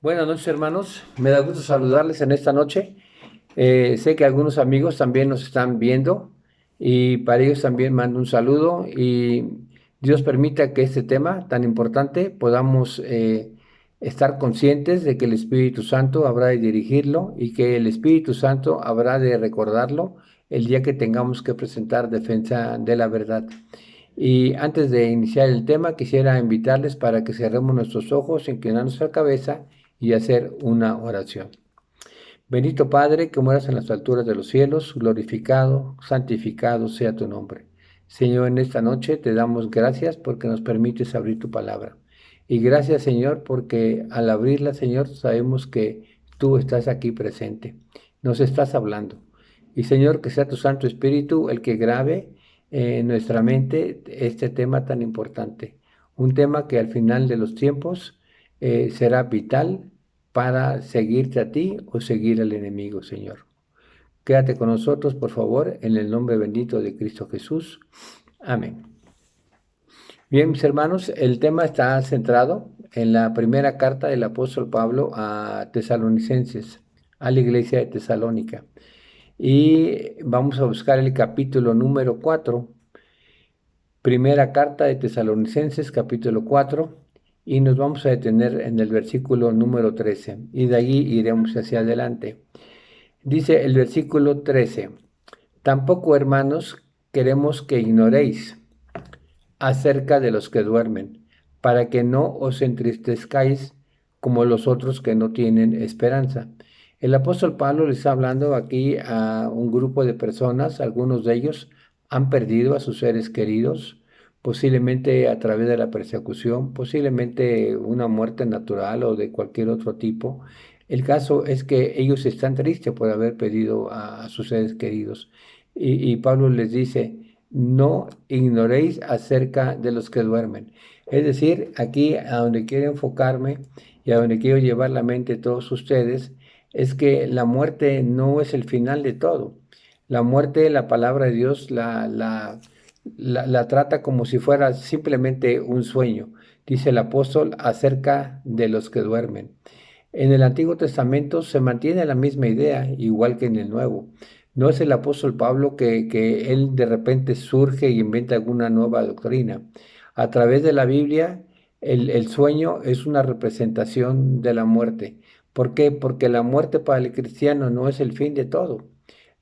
Buenas noches, hermanos. Me da gusto saludarles en esta noche. Sé que algunos amigos también nos están viendo y para ellos también mando un saludo y Dios permita que este tema tan importante podamos estar conscientes de que el Espíritu Santo habrá de dirigirlo y que el Espíritu Santo habrá de recordarlo el día que tengamos que presentar defensa de la verdad. Y antes de iniciar el tema, quisiera invitarles para que cerremos nuestros ojos, inclinar nuestra cabeza y hacer una oración. Bendito Padre, que moras en las alturas de los cielos, glorificado, santificado sea tu nombre. Señor, en esta noche te damos gracias porque nos permites abrir tu palabra. Y gracias, Señor, porque al abrirla, Señor, sabemos que tú estás aquí presente. Nos estás hablando. Y Señor, que sea tu Santo Espíritu el que grabe en nuestra mente este tema tan importante. Un tema que al final de los tiempos será vital para seguirte a ti o seguir al enemigo, Señor. Quédate con nosotros, por favor, en el nombre bendito de Cristo Jesús. Amén. Bien, mis hermanos, el tema está centrado en la primera carta del apóstol Pablo a Tesalonicenses, a la iglesia de Tesalónica. Y vamos a buscar el capítulo número 4, primera carta de Tesalonicenses, capítulo 4, y nos vamos a detener en el versículo número 13, y de allí iremos hacia adelante. Dice el versículo 13, tampoco, hermanos, queremos que ignoréis acerca de los que duermen, para que no os entristezcáis como los otros que no tienen esperanza. El apóstol Pablo le está hablando aquí a un grupo de personas, algunos de ellos han perdido a sus seres queridos, posiblemente a través de la persecución, posiblemente una muerte natural o de cualquier otro tipo. El caso es que ellos están tristes por haber perdido a sus seres queridos. Y Pablo les dice, no ignoréis acerca de los que duermen. Es decir, aquí a donde quiero enfocarme y a donde quiero llevar la mente de todos ustedes, es que la muerte no es el final de todo. La muerte, la palabra de Dios la trata como si fuera simplemente un sueño, dice el apóstol acerca de los que duermen. En el Antiguo Testamento se mantiene la misma idea, igual que en el Nuevo. No es el apóstol Pablo que él de repente surge y inventa alguna nueva doctrina. A través de la Biblia, el sueño es una representación de la muerte. ¿Por qué? Porque la muerte para el cristiano no es el fin de todo.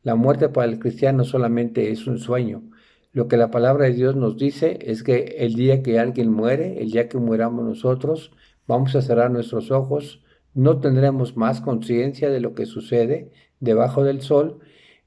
La muerte para el cristiano solamente es un sueño. Lo que la palabra de Dios nos dice es que el día que alguien muere, el día que muramos nosotros, vamos a cerrar nuestros ojos, no tendremos más conciencia de lo que sucede debajo del sol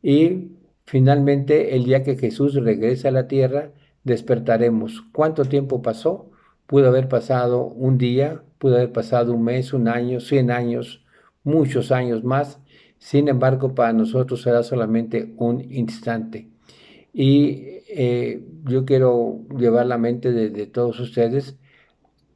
y finalmente el día que Jesús regrese a la tierra, despertaremos. ¿Cuánto tiempo pasó? Pudo haber pasado un día, pudo haber pasado un mes, un año, 100 años, muchos años más. Sin embargo, para nosotros será solamente un instante. Y yo quiero llevar la mente de todos ustedes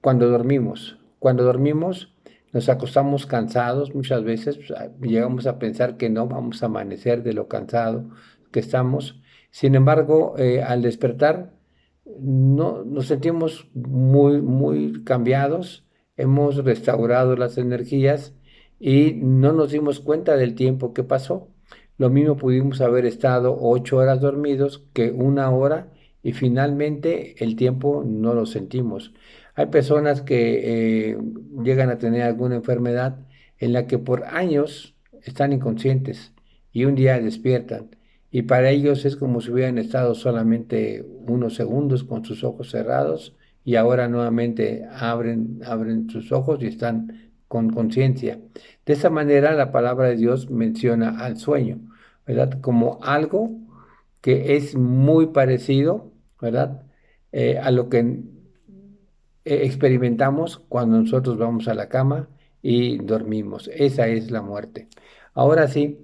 cuando dormimos. Cuando dormimos, nos acostamos cansados muchas veces, pues, llegamos a pensar que no vamos a amanecer de lo cansado que estamos. Sin embargo, al despertar, no, nos sentimos muy cambiados, hemos restaurado las energías y no nos dimos cuenta del tiempo que pasó. Lo mismo pudimos haber estado 8 horas dormidos que una hora y finalmente el tiempo no lo sentimos. Hay personas que llegan a tener alguna enfermedad en la que por años están inconscientes y un día despiertan. Y para ellos es como si hubieran estado solamente unos segundos con sus ojos cerrados y ahora nuevamente abren sus ojos y están con conciencia. De esa manera la palabra de Dios menciona al sueño, ¿verdad? Como algo que es muy parecido, ¿verdad? A lo que experimentamos cuando nosotros vamos a la cama y dormimos. Esa es la muerte. Ahora sí,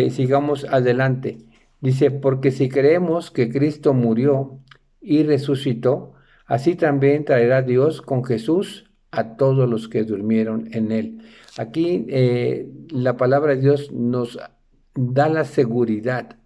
sigamos adelante. Dice, porque si creemos que Cristo murió y resucitó, así también traerá Dios con Jesús a todos los que durmieron en él. Aquí la palabra de Dios nos da la seguridad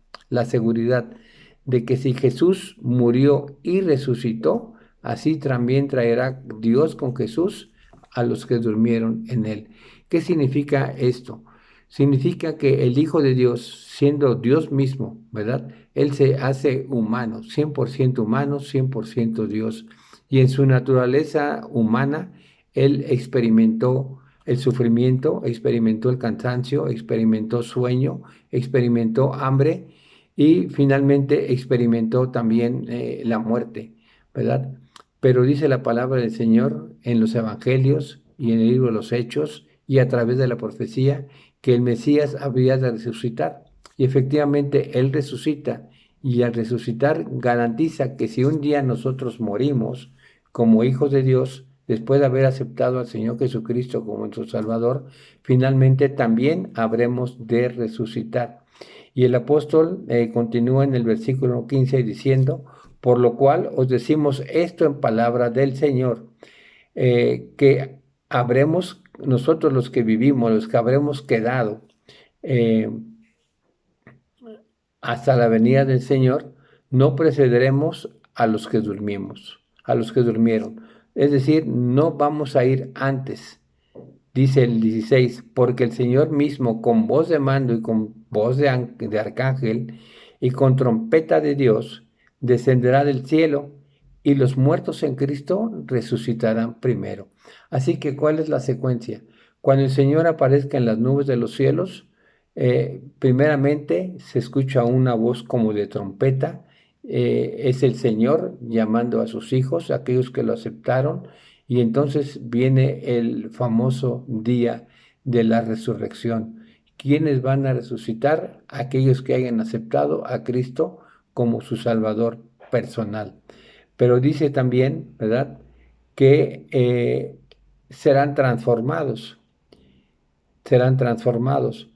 de que si Jesús murió y resucitó, así también traerá Dios con Jesús a los que durmieron en él. ¿Qué significa esto? Significa que el Hijo de Dios, siendo Dios mismo, ¿verdad? Él se hace humano, 100% Dios. Y en su naturaleza humana, Él experimentó el sufrimiento, experimentó el cansancio, experimentó sueño, experimentó hambre y finalmente experimentó también la muerte, ¿verdad? Pero dice la palabra del Señor en los evangelios y en el libro de los Hechos y a través de la profecía que el Mesías habría de resucitar. Y efectivamente Él resucita y al resucitar garantiza que si un día nosotros morimos como hijos de Dios, después de haber aceptado al Señor Jesucristo como nuestro Salvador, finalmente también habremos de resucitar. Y el apóstol continúa en el versículo 15 diciendo, por lo cual os decimos esto en palabra del Señor, que habremos, nosotros los que vivimos, los que habremos quedado eh, hasta la venida del Señor, no precederemos a los que durmimos, a los que durmieron. Es decir, no vamos a ir antes. Dice el 16, porque el Señor mismo con voz de mando y con voz de arcángel y con trompeta de Dios descenderá del cielo y los muertos en Cristo resucitarán primero. Así que, ¿cuál es la secuencia? Cuando el Señor aparezca en las nubes de los cielos, primeramente se escucha una voz como de trompeta, es el Señor llamando a sus hijos, aquellos que lo aceptaron, y entonces viene el famoso día de la resurrección. ¿Quiénes van a resucitar? Aquellos que hayan aceptado a Cristo como su Salvador personal. Pero dice también, ¿verdad?, que serán transformados, serán transformados.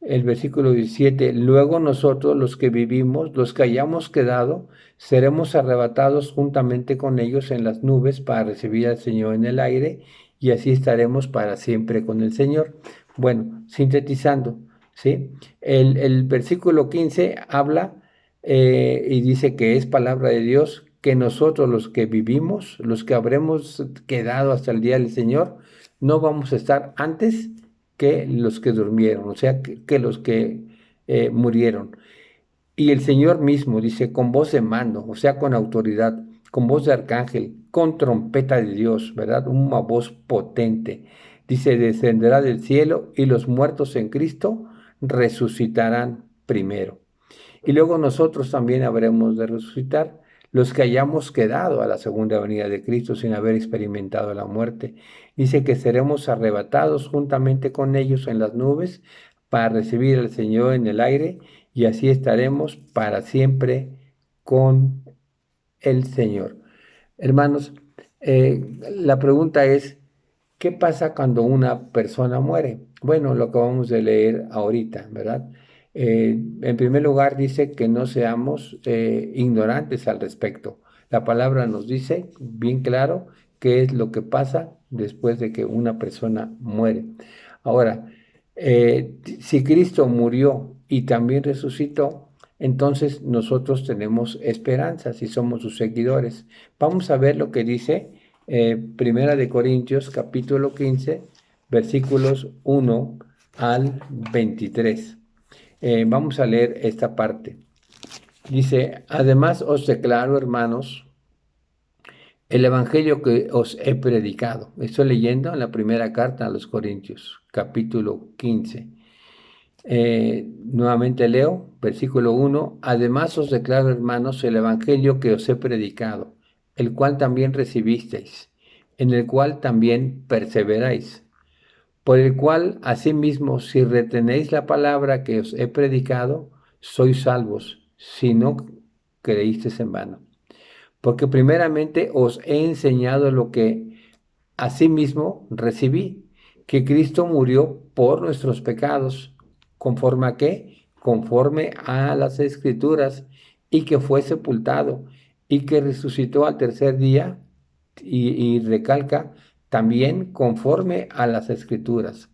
El versículo 17, luego nosotros los que vivimos, los que hayamos quedado, seremos arrebatados juntamente con ellos en las nubes para recibir al Señor en el aire y así estaremos para siempre con el Señor. Bueno, sintetizando, ¿sí? El versículo 15 habla y dice que es palabra de Dios, que nosotros los que vivimos, los que habremos quedado hasta el día del Señor, no vamos a estar antes que los que durmieron, o sea, que los que murieron. Y el Señor mismo dice, con voz de mando, o sea, con autoridad, con voz de arcángel, con trompeta de Dios, ¿verdad? Una voz potente. Dice, descenderá del cielo y los muertos en Cristo resucitarán primero. Y luego nosotros también habremos de resucitar los que hayamos quedado a la segunda venida de Cristo sin haber experimentado la muerte. Dice que seremos arrebatados juntamente con ellos en las nubes para recibir al Señor en el aire y así estaremos para siempre con el Señor. Hermanos, la pregunta es, ¿qué pasa cuando una persona muere? Bueno, lo acabamos de leer ahorita, ¿verdad? En primer lugar, dice que no seamos ignorantes al respecto. La palabra nos dice bien claro qué es lo que pasa después de que una persona muere. Ahora, si Cristo murió y también resucitó, entonces nosotros tenemos esperanza si somos sus seguidores. Vamos a ver lo que dice Primera de Corintios, capítulo 15, versículos 1 al 23. Vamos a leer esta parte. Dice, además os declaro, hermanos, el evangelio que os he predicado. Estoy leyendo en la primera carta a los Corintios, capítulo 15. Nuevamente leo, versículo 1. Además os declaro, hermanos, el evangelio que os he predicado, el cual también recibisteis, en el cual también perseveráis, por el cual, asimismo, si retenéis la palabra que os he predicado, sois salvos, si no creísteis en vano. Porque primeramente os he enseñado lo que asimismo recibí, que Cristo murió por nuestros pecados, ¿conforme a qué? Conforme a las Escrituras, y que fue sepultado, y que resucitó al tercer día, y recalca, también conforme a las Escrituras.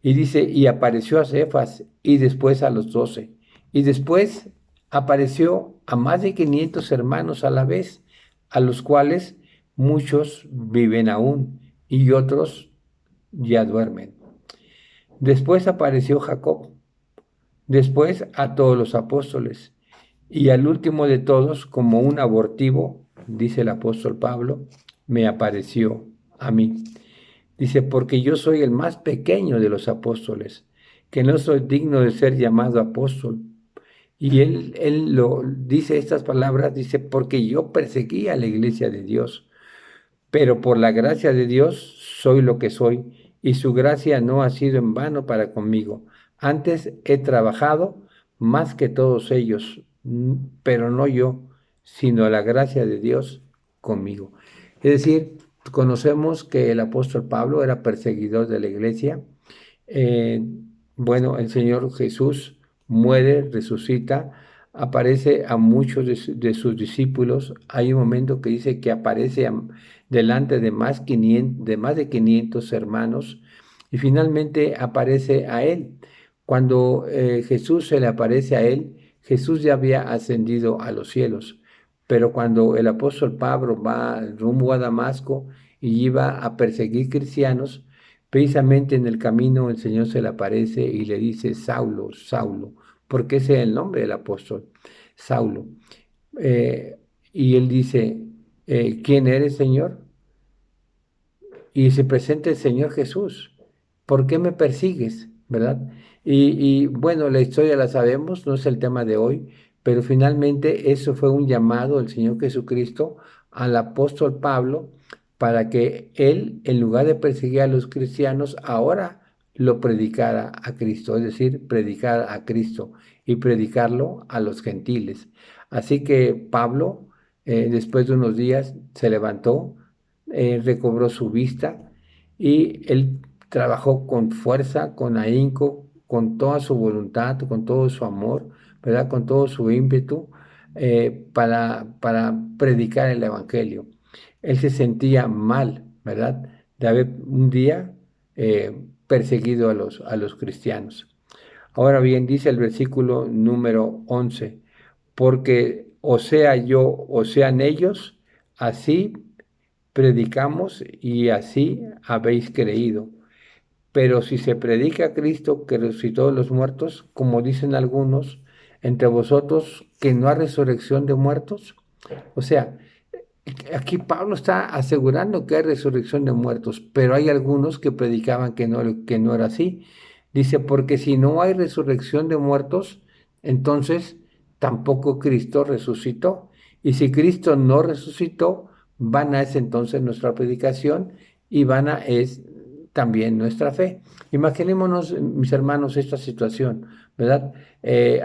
Y dice, y apareció a Cefas, y después a los 12, y después apareció a más de 500 hermanos a la vez, a los cuales muchos viven aún, y otros ya duermen. Después apareció Jacob, después a todos los apóstoles, y al último de todos, como un abortivo, dice el apóstol Pablo, me apareció a mí. Dice, porque yo soy el más pequeño de los apóstoles, que no soy digno de ser llamado apóstol. Y él lo dice estas palabras, dice, porque yo perseguí a la iglesia de Dios, pero por la gracia de Dios soy lo que soy, y su gracia no ha sido en vano para conmigo. Antes he trabajado más que todos ellos, pero no yo, sino la gracia de Dios conmigo. Es decir, conocemos que el apóstol Pablo era perseguidor de la iglesia. Eh, bueno, el Señor Jesús muere, resucita, aparece a muchos de sus discípulos. Hay un momento que dice que aparece delante de más de 500 hermanos y finalmente aparece a él. Cuando Jesús se le aparece a él, Jesús ya había ascendido a los cielos, pero cuando el apóstol Pablo va rumbo a Damasco y iba a perseguir cristianos, precisamente en el camino el Señor se le aparece y le dice, Saulo, Saulo, porque ese es el nombre del apóstol, Saulo. Eh, y él dice, ¿quién eres, Señor? Y se presenta el Señor Jesús. ¿Por qué me persigues? ¿Verdad? Bueno, la historia la sabemos, no es el tema de hoy, pero finalmente eso fue un llamado del Señor Jesucristo al apóstol Pablo para que él, en lugar de perseguir a los cristianos, ahora lo predicara a Cristo, es decir, predicar a Cristo y predicarlo a los gentiles. Así que Pablo, después de unos días, se levantó, recobró su vista y él trabajó con fuerza, con ahínco, con toda su voluntad, con todo su amor, ¿verdad? Con todo su ímpetu para predicar el Evangelio. Él se sentía mal, ¿verdad? De haber un día perseguido a los cristianos. Ahora bien, dice el versículo número 11, porque o sea yo o sean ellos, así predicamos y así habéis creído. Pero si se predica a Cristo que resucitó de los muertos, como dicen algunos, entre vosotros que no hay resurrección de muertos. O sea, aquí Pablo está asegurando que hay resurrección de muertos, pero hay algunos que predicaban que no era así. Dice, porque si no hay resurrección de muertos, entonces tampoco Cristo resucitó. Y si Cristo no resucitó, vana es entonces nuestra predicación y vana es también nuestra fe. Imaginémonos, mis hermanos, esta situación, ¿verdad?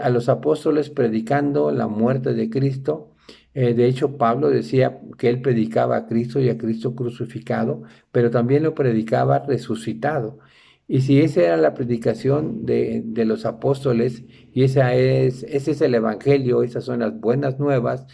A los apóstoles predicando la muerte de Cristo. De hecho, Pablo decía que él predicaba a Cristo y a Cristo crucificado, pero también lo predicaba resucitado. Y si esa era la predicación de los apóstoles, y ese es el Evangelio, esas son las buenas nuevas,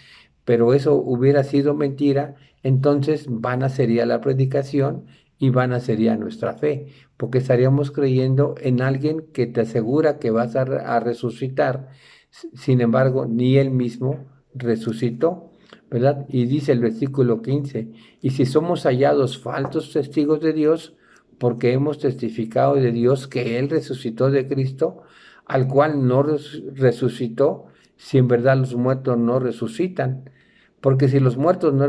pero eso hubiera sido mentira, entonces vana sería la predicación y vana sería nuestra fe, porque estaríamos creyendo en alguien que te asegura que vas a resucitar, sin embargo, ni él mismo resucitó, ¿verdad? Y dice el versículo 15, y si somos hallados falsos testigos de Dios, porque hemos testificado de Dios que Él resucitó de Cristo, al cual no resucitó, si en verdad los muertos no resucitan. Porque si los muertos no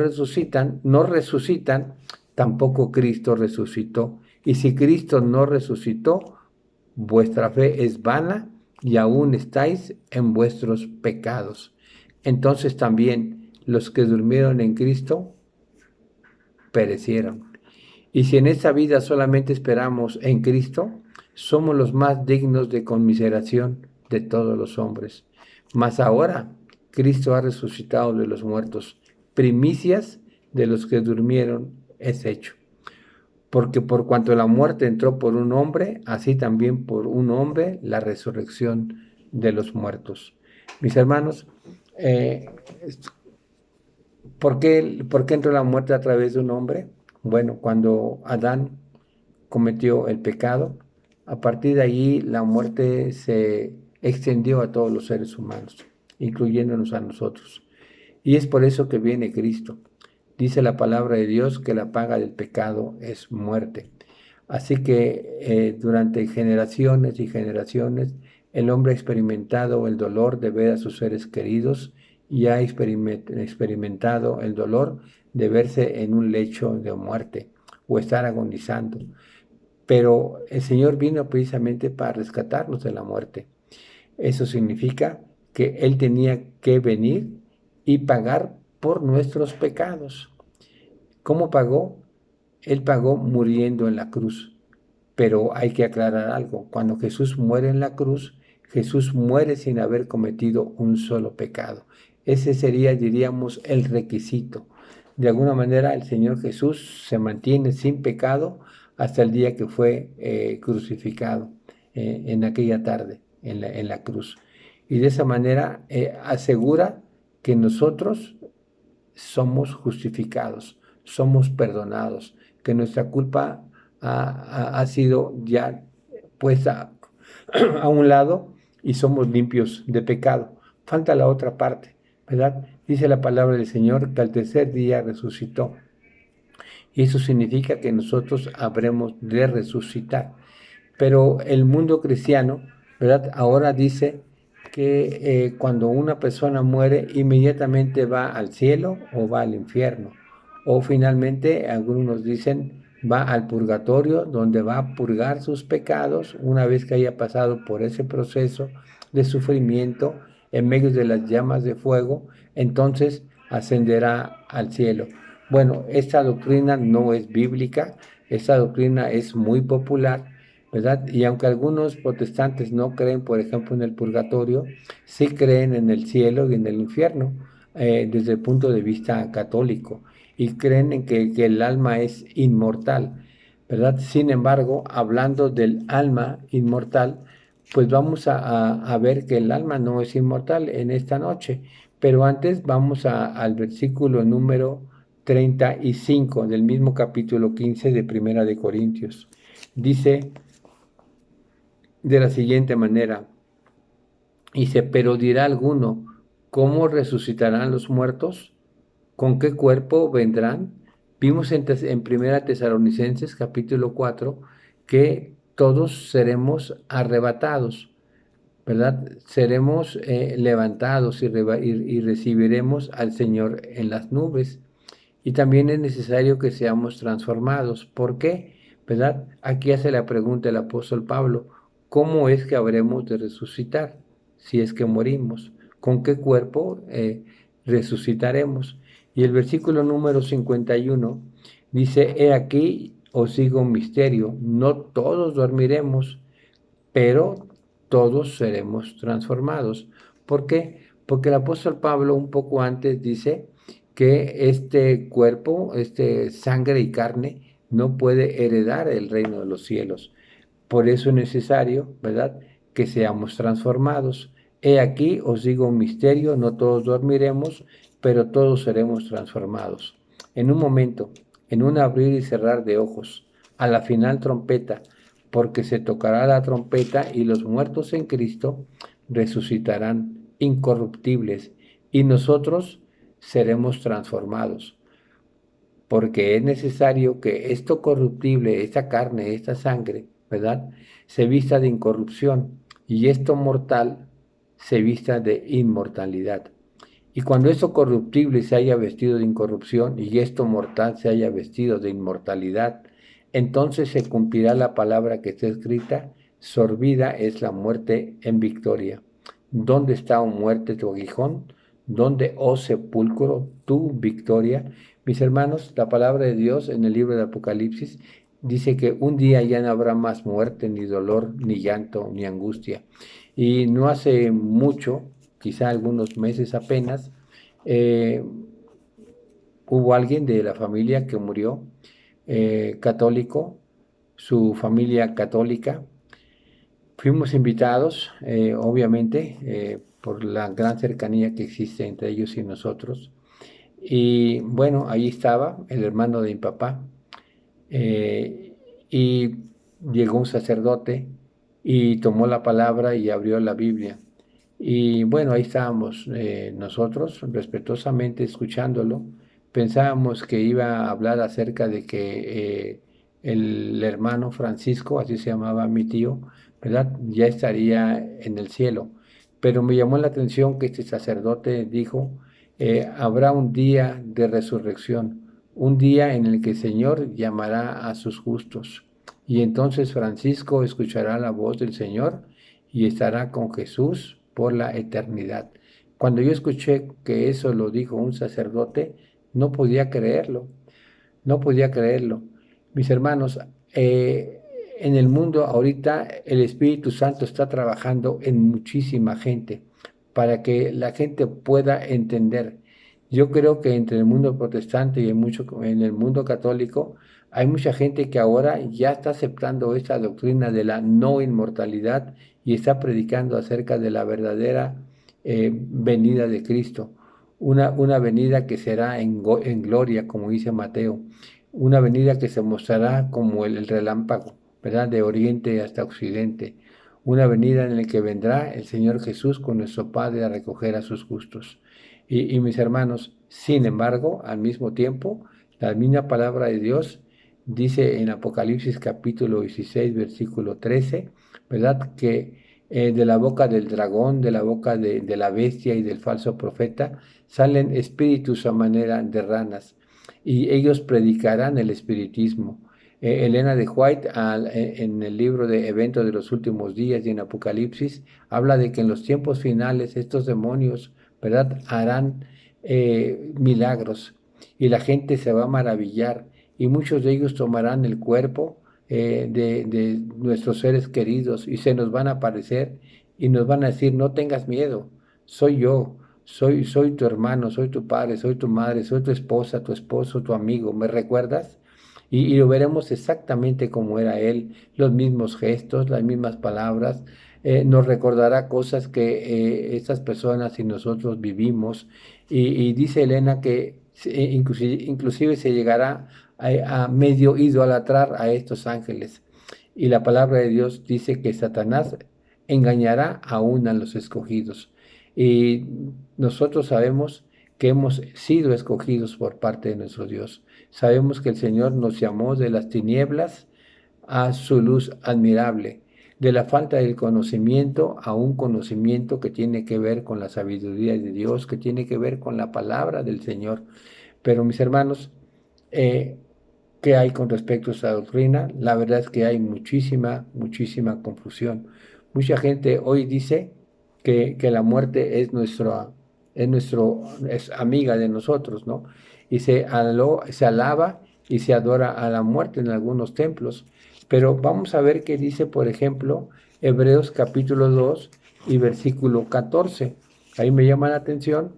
resucitan, tampoco Cristo resucitó. Y si Cristo no resucitó, vuestra fe es vana y aún estáis en vuestros pecados. Entonces también los que durmieron en Cristo perecieron. Y si en esta vida solamente esperamos en Cristo, somos los más dignos de conmiseración de todos los hombres. Mas ahora Cristo ha resucitado de los muertos, primicias de los que durmieron es hecho. Porque por cuanto la muerte entró por un hombre, así también por un hombre la resurrección de los muertos. Mis hermanos, eh, por qué entró la muerte a través de un hombre? Bueno, cuando Adán cometió el pecado, a partir de allí la muerte se extendió a todos los seres humanos, incluyéndonos a nosotros. Y es por eso que viene Cristo. Dice la palabra de Dios que la paga del pecado es muerte. Así que durante generaciones y generaciones el hombre ha experimentado el dolor de ver a sus seres queridos y ha experimentado el dolor de verse en un lecho de muerte o estar agonizando. Pero el Señor vino precisamente para rescatarnos de la muerte. Eso significa que Él tenía que venir y pagar por nuestros pecados. ¿Cómo pagó? Él pagó muriendo en la cruz. Pero hay que aclarar algo. Cuando Jesús muere en la cruz, Jesús muere sin haber cometido un solo pecado. Ese sería, diríamos, el requisito. De alguna manera, el Señor Jesús se mantiene sin pecado hasta el día que fue crucificado en aquella tarde, en la cruz. Y de esa manera asegura que nosotros somos justificados, somos perdonados, que nuestra culpa ha sido ya puesta a un lado y somos limpios de pecado. Falta la otra parte, ¿verdad? Dice la palabra del Señor que al tercer día resucitó. Y eso significa que nosotros habremos de resucitar. Pero el mundo cristiano, ¿verdad? Ahora dice que cuando una persona muere, inmediatamente va al cielo o va al infierno. O finalmente, algunos dicen, va al purgatorio, donde va a purgar sus pecados una vez que haya pasado por ese proceso de sufrimiento en medio de las llamas de fuego, entonces ascenderá al cielo. Bueno, esta doctrina no es bíblica, esta doctrina es muy popular, ¿verdad? Y aunque algunos protestantes no creen, por ejemplo, en el purgatorio, sí creen en el cielo y en el infierno, desde el punto de vista católico, y creen en que el alma es inmortal, ¿verdad? Sin embargo, hablando del alma inmortal, pues vamos a ver que el alma no es inmortal en esta noche, pero antes vamos al versículo número 35 del mismo capítulo 15 de Primera de Corintios. Dice de la siguiente manera, dice, pero dirá alguno, ¿cómo resucitarán los muertos? ¿Con qué cuerpo vendrán? Vimos en Primera Tesalonicenses capítulo 4 que todos seremos arrebatados, ¿verdad? Seremos levantados y recibiremos al Señor en las nubes. Y también es necesario que seamos transformados. ¿Por qué? ¿Verdad? Aquí hace la pregunta el apóstol Pablo, ¿cómo es que habremos de resucitar si es que morimos? ¿Con qué cuerpo resucitaremos? Y el versículo número 51 dice, he aquí os digo un misterio, no todos dormiremos, pero todos seremos transformados. ¿Por qué? Porque el apóstol Pablo un poco antes dice que este cuerpo, este sangre y carne, no puede heredar el reino de los cielos. Por eso es necesario, ¿verdad?, que seamos transformados. He aquí, os digo un misterio, no todos dormiremos, pero todos seremos transformados. En un momento, en un abrir y cerrar de ojos, a la final trompeta, porque se tocará la trompeta y los muertos en Cristo resucitarán incorruptibles y nosotros seremos transformados, porque es necesario que esto corruptible, esta carne, esta sangre, ¿verdad?, se vista de incorrupción y esto mortal se vista de inmortalidad. Y cuando esto corruptible se haya vestido de incorrupción y esto mortal se haya vestido de inmortalidad, entonces se cumplirá la palabra que está escrita, sorbida es la muerte en victoria. ¿Dónde está, oh muerte, tu aguijón? ¿Dónde, oh sepulcro, tu victoria? Mis hermanos, la palabra de Dios en el libro de Apocalipsis dice que un día ya no habrá más muerte, ni dolor, ni llanto, ni angustia. Y no hace mucho, quizá algunos meses apenas, eh, hubo alguien de la familia que murió, católico, su familia católica. Fuimos invitados, obviamente, por la gran cercanía que existe entre ellos y nosotros. Y bueno, ahí estaba el hermano de mi papá, eh, y llegó un sacerdote y tomó la palabra y abrió la Biblia. Y bueno, ahí estábamos nosotros respetuosamente escuchándolo, pensábamos que iba a hablar acerca de que el hermano Francisco, así se llamaba mi tío, ¿verdad? Ya estaría en el cielo. Pero me llamó la atención que este sacerdote dijo, habrá un día de resurrección, un día en el que el Señor llamará a sus justos. Y entonces Francisco escuchará la voz del Señor y estará con Jesús por la eternidad. Cuando yo escuché que eso lo dijo un sacerdote, no podía creerlo, no podía creerlo. Mis hermanos, en el mundo ahorita el Espíritu Santo está trabajando en muchísima gente para que la gente pueda entender. Yo creo que entre el mundo protestante y en el mundo católico hay mucha gente que ahora ya está aceptando esta doctrina de la no inmortalidad y está predicando acerca de la verdadera venida de Cristo. Una venida que será en gloria, como dice Mateo, una venida que se mostrará como el relámpago, ¿verdad? De oriente hasta occidente, una venida en la que vendrá el Señor Jesús con nuestro Padre a recoger a sus justos. Y mis hermanos, sin embargo, al mismo tiempo, la misma palabra de Dios dice en Apocalipsis capítulo 16, versículo 13, ¿verdad? Que de la boca del dragón, de la boca de la bestia y del falso profeta, salen espíritus a manera de ranas y ellos predicarán el espiritismo. Elena de White, en el libro de Eventos de los Últimos Días y en Apocalipsis, habla de que en los tiempos finales estos demonios, ¿verdad?, harán milagros y la gente se va a maravillar y muchos de ellos tomarán el cuerpo de nuestros seres queridos y se nos van a aparecer y nos van a decir, no tengas miedo, soy yo. Soy tu hermano, soy tu padre, soy tu madre, soy tu esposa, tu esposo, tu amigo. ¿Me recuerdas? Y lo veremos exactamente como era él, los mismos gestos, las mismas palabras. Nos recordará cosas que estas personas y nosotros vivimos. Y dice Elena que inclusive se llegará a medio idolatrar a estos ángeles. Y la palabra de Dios dice que Satanás engañará aún a los escogidos. Y nosotros sabemos que hemos sido escogidos por parte de nuestro Dios. Sabemos que el Señor nos llamó de las tinieblas a su luz admirable, de la falta del conocimiento a un conocimiento que tiene que ver con la sabiduría de Dios, que tiene que ver con la palabra del Señor. Pero mis hermanos, eh, ¿qué hay con respecto a esta doctrina? La verdad es que hay muchísima confusión. Mucha gente hoy dice que la muerte es amiga de nosotros, ¿no? Y se alaba y se adora a la muerte en algunos templos. Pero vamos a ver qué dice, por ejemplo, Hebreos capítulo 2 y versículo 14. Ahí me llama la atención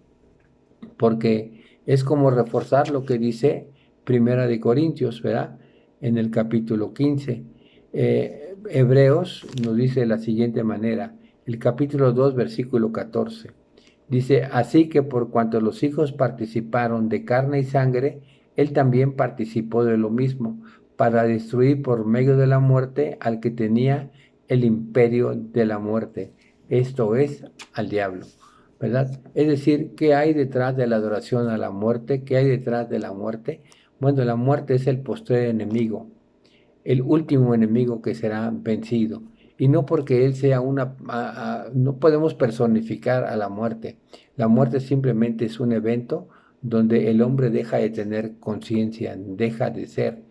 porque es como reforzar lo que dice Primera de Corintios, ¿verdad? En el capítulo 15. Hebreos nos dice de la siguiente manera, el capítulo 2, versículo 14. Dice, así que por cuanto los hijos participaron de carne y sangre, él también participó de lo mismo, para destruir por medio de la muerte al que tenía el imperio de la muerte, esto es, al diablo. ¿Verdad? Es decir, ¿qué hay detrás de la adoración a la muerte? ¿Qué hay detrás de la muerte? Bueno, la muerte es el postrer enemigo, el último enemigo que será vencido. Y no porque él sea no podemos personificar a la muerte. La muerte simplemente es un evento donde el hombre deja de tener conciencia, deja de ser,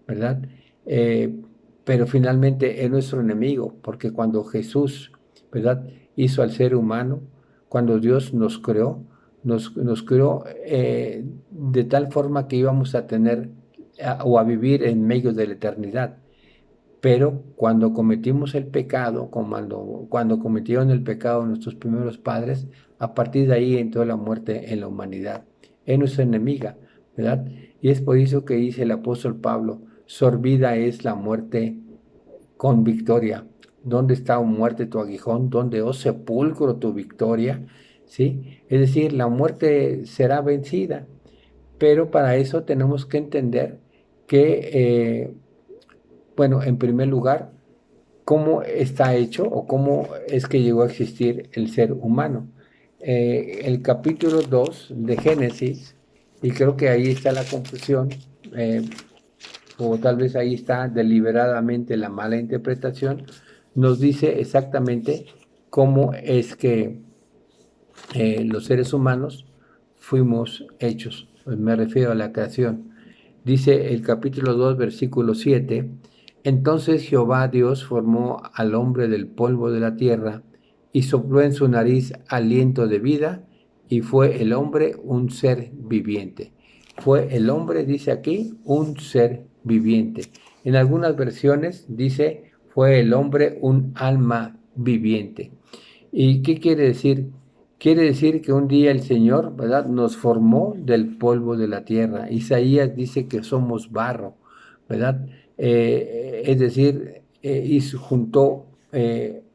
¿verdad? Eh, pero finalmente es nuestro enemigo, porque cuando Jesús, ¿verdad?, hizo al ser humano, cuando Dios nos creó, nos creó de tal forma que íbamos a tener o a vivir en medio de la eternidad. Pero cuando cometimos el pecado, cuando cometieron el pecado nuestros primeros padres, a partir de ahí entró la muerte en la humanidad. Es nuestra enemiga, ¿verdad? Y es por eso que dice el apóstol Pablo, sorbida es la muerte con victoria. ¿Dónde está, oh muerte, tu aguijón? ¿Dónde, oh sepulcro, tu victoria? ¿Sí? Es decir, la muerte será vencida, pero para eso tenemos que entender que, bueno, en primer lugar, cómo está hecho o cómo es que llegó a existir el ser humano. El capítulo 2 de Génesis Y creo que ahí está la confusión, o tal vez ahí está deliberadamente la mala interpretación. Nos dice exactamente cómo es que los seres humanos fuimos hechos. Me refiero a la creación. Dice el capítulo 2 versículo 7: entonces Jehová Dios formó al hombre del polvo de la tierra y sopló en su nariz aliento de vida, y fue el hombre un ser viviente. Fue el hombre, dice aquí, un ser viviente. En algunas versiones dice, fue el hombre un alma viviente. ¿Y qué quiere decir? Quiere decir que un día el Señor, ¿verdad?, nos formó del polvo de la tierra. Isaías dice que somos barro, ¿verdad? Es decir, juntó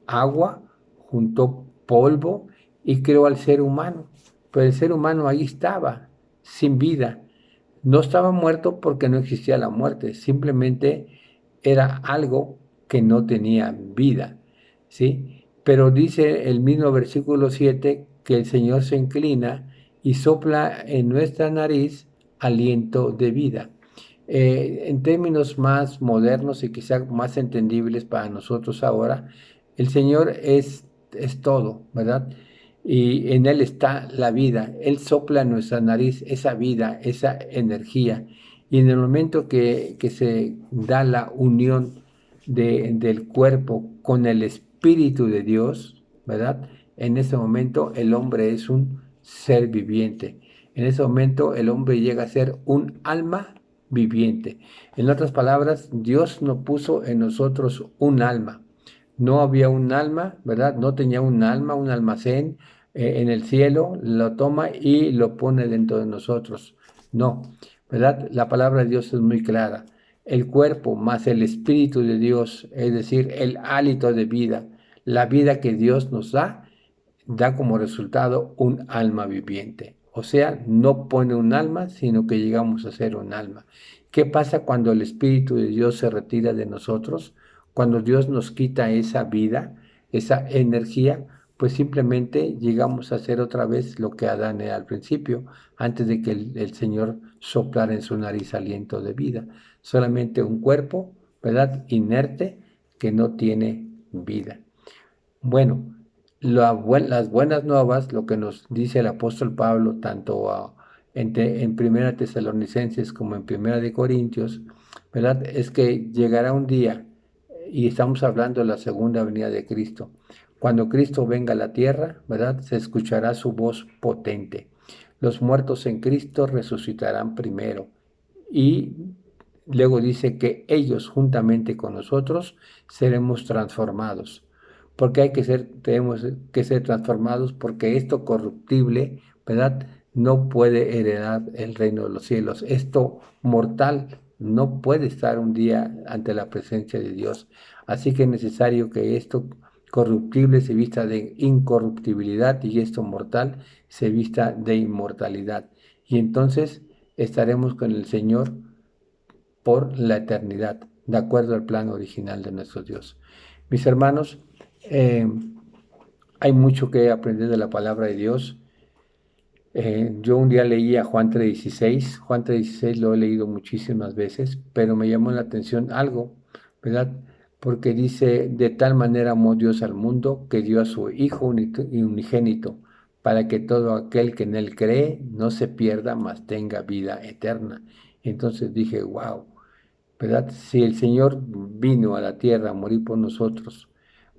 agua, juntó polvo y creó al ser humano. Pero el ser humano ahí estaba, sin vida. No estaba muerto porque no existía la muerte, simplemente era algo que no tenía vida, ¿sí? Pero dice el mismo versículo 7 que el Señor se inclina y sopla en nuestra nariz aliento de vida. En términos más modernos y quizá más entendibles para nosotros ahora, el Señor es todo, ¿verdad? Y en Él está la vida. Él sopla en nuestra nariz esa vida, esa energía. Y en el momento que se da la unión del cuerpo con el Espíritu de Dios, ¿verdad? En ese momento el hombre es un ser viviente. En ese momento el hombre llega a ser un alma viviente. En otras palabras, Dios no puso en nosotros un alma. No había un alma, ¿verdad? No tenía un alma, un almacén en el cielo, lo toma y lo pone dentro de nosotros. No, ¿verdad? La palabra de Dios es muy clara. El cuerpo más el Espíritu de Dios, es decir, el hálito de vida, la vida que Dios nos da como resultado un alma viviente. O sea, no pone un alma, sino que llegamos a ser un alma. ¿Qué pasa cuando el Espíritu de Dios se retira de nosotros? Cuando Dios nos quita esa vida, esa energía, pues simplemente llegamos a ser otra vez lo que Adán era al principio, antes de que el Señor soplara en su nariz aliento de vida. Solamente un cuerpo, ¿verdad? Inerte, que no tiene vida. Bueno, las buenas nuevas, lo que nos dice el apóstol Pablo, tanto en Primera Tesalonicenses como en Primera de Corintios, ¿verdad? Es que llegará un día, y estamos hablando de la segunda venida de Cristo. Cuando Cristo venga a la tierra, ¿verdad? Se escuchará su voz potente. Los muertos en Cristo resucitarán primero. Y luego dice que ellos, juntamente con nosotros, seremos transformados. Porque tenemos que ser transformados, porque esto corruptible, ¿verdad?, no puede heredar el reino de los cielos. Esto mortal no puede estar un día ante la presencia de Dios. Así que es necesario que esto corruptible se vista de incorruptibilidad y esto mortal se vista de inmortalidad. Y entonces estaremos con el Señor por la eternidad, de acuerdo al plan original de nuestro Dios. Mis hermanos, eh, hay mucho que aprender de la palabra de Dios. Yo un día leía Juan 3:16. Juan 3:16 lo he leído muchísimas veces, pero me llamó la atención algo, ¿verdad? Porque dice, de tal manera amó Dios al mundo que dio a su Hijo unigénito, para que todo aquel que en él cree no se pierda, mas tenga vida eterna. Entonces dije, wow, ¿verdad? Si el Señor vino a la tierra a morir por nosotros,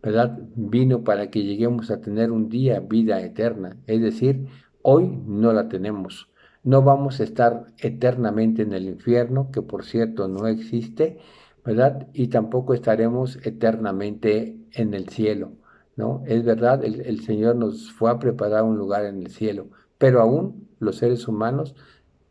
¿verdad? Vino para que lleguemos a tener un día vida eterna. Es decir, hoy no la tenemos. No vamos a estar eternamente en el infierno, que por cierto no existe, ¿verdad? Y tampoco estaremos eternamente en el cielo, ¿no? Es verdad, el Señor nos fue a preparar un lugar en el cielo, pero aún los seres humanos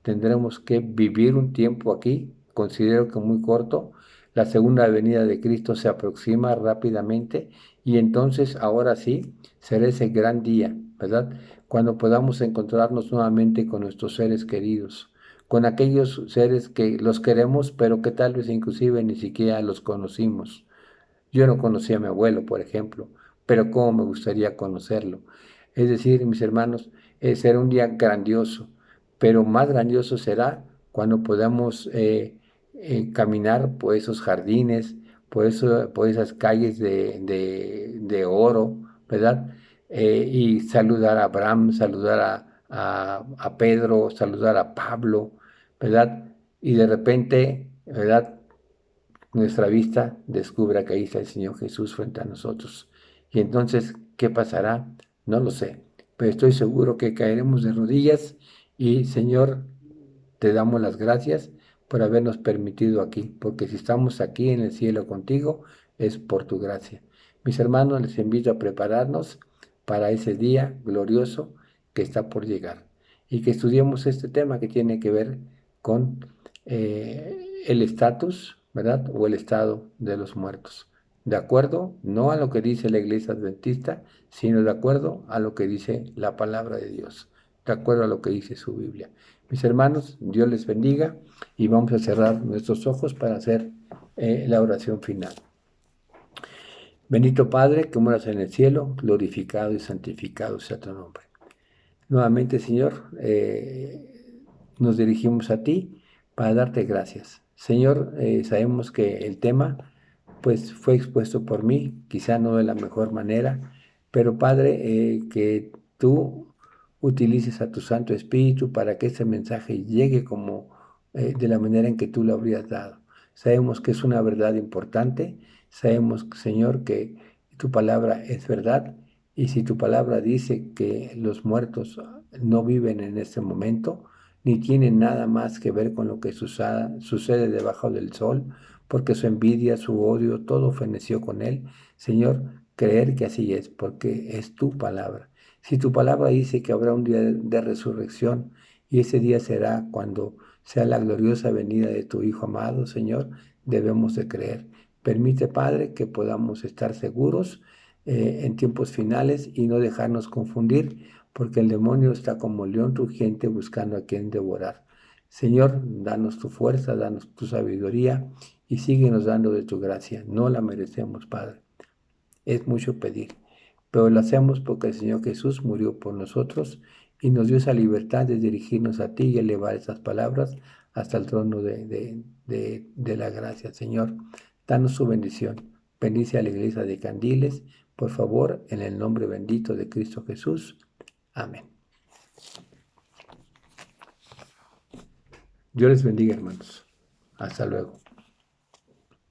tendremos que vivir un tiempo aquí, considero que muy corto. La segunda venida de Cristo se aproxima rápidamente y entonces ahora sí será ese gran día, ¿verdad? Cuando podamos encontrarnos nuevamente con nuestros seres queridos, con aquellos seres que los queremos, pero que tal vez inclusive ni siquiera los conocimos. Yo no conocí a mi abuelo, por ejemplo, pero cómo me gustaría conocerlo. Es decir, mis hermanos, será un día grandioso. pero más grandioso será cuando podamos caminar por esos jardines, por esas calles de oro, ¿verdad? Y saludar a Abraham, saludar a Pedro, saludar a Pablo, ¿verdad? Y de repente, ¿verdad? Nuestra vista descubra que ahí está el Señor Jesús frente a nosotros. Y entonces, ¿qué pasará? No lo sé, pero estoy seguro que caeremos de rodillas y, Señor, te damos las gracias por habernos permitido aquí, porque si estamos aquí en el cielo contigo, es por tu gracia. Mis hermanos, les invito a prepararnos para ese día glorioso que está por llegar y que estudiemos este tema que tiene que ver con el estatus, ¿verdad? O el estado de los muertos. De acuerdo, no a lo que dice la iglesia adventista, sino de acuerdo a lo que dice la palabra de Dios, de acuerdo a lo que dice su Biblia. Mis hermanos, Dios les bendiga y vamos a cerrar nuestros ojos para hacer la oración final. Bendito Padre, que moras en el cielo, glorificado y santificado sea tu nombre. Nuevamente, Señor, nos dirigimos a ti para darte gracias. Señor, sabemos que el tema pues fue expuesto por mí, quizá no de la mejor manera, pero Padre, que tú utilices a tu Santo Espíritu para que este mensaje llegue como de la manera en que tú lo habrías dado. Sabemos que es una verdad importante, sabemos, Señor, que tu palabra es verdad y si tu palabra dice que los muertos no viven en este momento, ni tienen nada más que ver con lo que sucede debajo del sol, porque su envidia, su odio, todo feneció con él. Señor, creer que así es, porque es tu palabra. Si tu palabra dice que habrá un día de resurrección, y ese día será cuando sea la gloriosa venida de tu Hijo amado, Señor, debemos de creer. Permite, Padre, que podamos estar seguros en tiempos finales y no dejarnos confundir, porque el demonio está como león rugiente buscando a quien devorar. Señor, danos tu fuerza, danos tu sabiduría y síguenos dando de tu gracia. No la merecemos, Padre. Es mucho pedir, pero lo hacemos porque el Señor Jesús murió por nosotros y nos dio esa libertad de dirigirnos a ti y elevar esas palabras hasta el trono de la gracia. Señor, danos su bendición. Bendice a la iglesia de Candiles, por favor, en el nombre bendito de Cristo Jesús. Amén. Dios les bendiga, hermanos. Hasta luego.